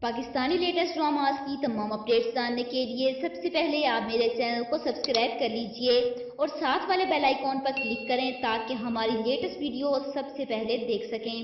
Pakistani latest dramas की तमाम updates जानने के लिए सबसे पहले आप मेरे चैनल को सब्सक्राइब कर लीजिए और साथ वाले बेल आइकॉन पर क्लिक करें ताकि हमारी लेटेस्ट वीडियो सबसे पहले देख सकें।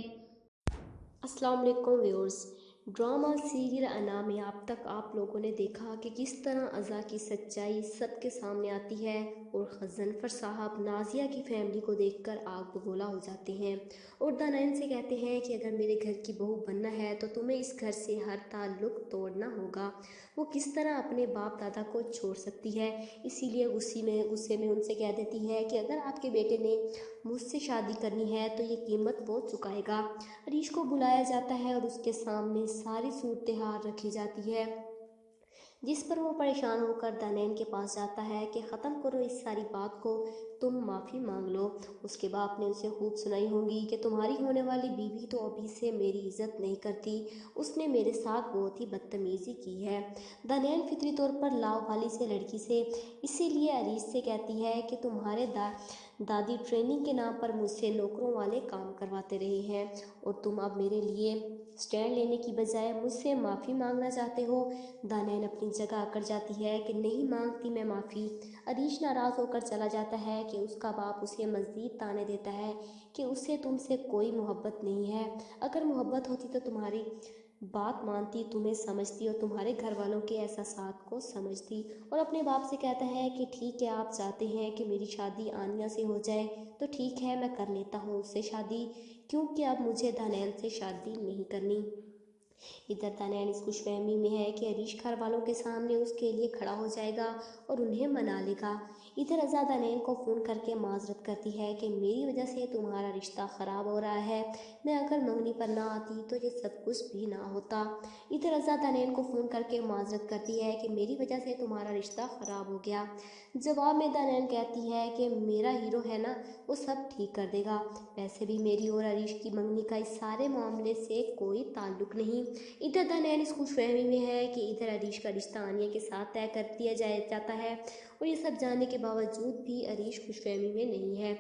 अस्सलाम वालेकुम व्यूअर्स। ड्रामा सीरियल अना में अब तक आप लोगों ने देखा कि किस तरह अज़ा की सच्चाई सबके सामने आती है और ग़ज़नफ़र साहब नाज़िया की फैमिली को देखकर आग बबूला हो जाते हैं और दानैन से कहते हैं कि अगर मेरे घर की बहू बनना है तो तुम्हें इस घर से हर ताल्लुक़ तोड़ना होगा। वो किस तरह अपने बाप दादा को छोड़ सकती है, इसीलिए गुस्से में उनसे कह देती है कि अगर आपके बेटे ने मुझसे शादी करनी है तो ये कीमत वो चुकाएगा। अरीश को बुलाया जाता है और उसके सामने सारी सूरत हाल रखी जाती है, जिस पर वो परेशान होकर दानैन के पास जाता है कि ख़त्म करो इस सारी बात को, तुम माफ़ी मांग लो। उसके बाप ने उसे खूब सुनाई होंगी कि तुम्हारी होने वाली बीवी तो अभी से मेरी इज़्ज़त नहीं करती, उसने मेरे साथ बहुत ही बदतमीज़ी की है। दानैन फितरी तौर पर लाव वाली से लड़की से, इसीलिए अरीश से कहती है कि तुम्हारे दादी ट्रेनिंग के नाम पर मुझसे नौकरों वाले काम करवाते रहे हैं और तुम अब मेरे लिए स्टैंड लेने की बजाय मुझसे माफ़ी मांगना चाहते हो। दानैन अपनी जगह आकर जाती है कि नहीं मांगती मैं माफ़ी। अरीश नाराज़ होकर चला जाता है कि उसका बाप उसे मज़ीद ताने देता है कि उसे तुमसे कोई मोहब्बत नहीं है, अगर मोहब्बत होती तो तुम्हारी बात मानती, तुम्हें समझती और तुम्हारे घर वालों के एहसासात को समझती। और अपने बाप से कहता है कि ठीक है, आप चाहते हैं कि मेरी शादी आनिया से हो जाए तो ठीक है, मैं कर लेता हूँ उससे शादी, क्योंकि अब मुझे दानैन से शादी नहीं करनी। इधर दानैन इस खुशफहमी में है कि अरीश घर वालों के सामने उसके लिए खड़ा हो जाएगा और उन्हें मना लेगा। इधर अज़ा दानैन को फ़ोन करके माजरत करती है कि मेरी वजह से तुम्हारा रिश्ता ख़राब हो रहा है, मैं अगर मंगनी पर ना आती तो ये सब कुछ भी ना होता। इधर अज़ा दानैन को फ़ोन करके माजरत करती है कि मेरी वजह से तुम्हारा रिश्ता ख़राब हो गया। जवाब में दानैन कहती है कि मेरा हीरो है ना, वो सब ठीक कर देगा, वैसे भी मेरी और अरीश की मंगनी का इस सारे मामले से कोई ताल्लुक़ नहीं। इधर दानैन इस खुशफहमी में है कि इधर अरीश का रिश्ता आनिया के साथ तय कर दिया जाता है और ये सब जानने के बावजूद भी अरीश खुशफहमी में नहीं है।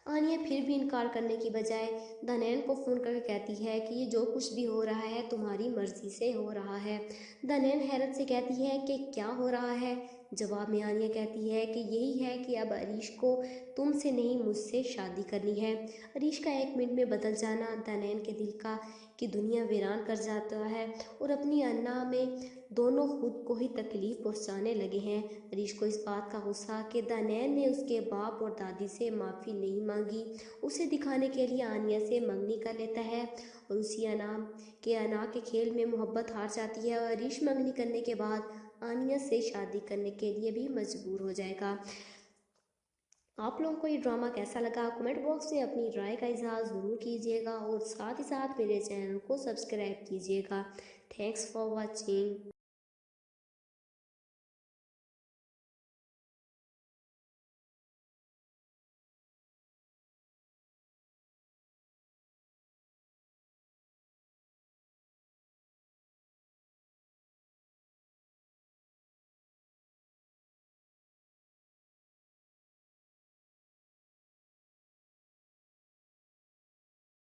आनिया फिर भी इनकार करने की बजाय दानैन को फ़ोन करके कहती है कि ये जो कुछ भी हो रहा है तुम्हारी मर्ज़ी से हो रहा है। दानैन हैरत से कहती है कि क्या हो रहा है। जवाब में आनिया कहती है कि यही है कि अब अरीश को तुमसे नहीं मुझसे शादी करनी है। अरीश का 1 मिनट में बदल जाना दानैन के दिल की दुनिया वीरान कर जाता है और अपनी अन्ना में दोनों खुद को ही तकलीफ़ पहुंचाने लगे हैं। अरीश को इस बात का गुस्सा कि दानैन ने उसके बाप और दादी से माफ़ी नहीं मांगी, उसे दिखाने के लिए आनिया से मंगनी कर लेता है और उसी अना के खेल में मोहब्बत हार जाती है और अरीश मंगनी करने के बाद आनिया से शादी करने के लिए भी मजबूर हो जाएगा। आप लोगों को ये ड्रामा कैसा लगा कमेंट बॉक्स में अपनी राय का इजहार ज़रूर कीजिएगा और साथ ही साथ मेरे चैनल को सब्सक्राइब कीजिएगा। Thanks for watching.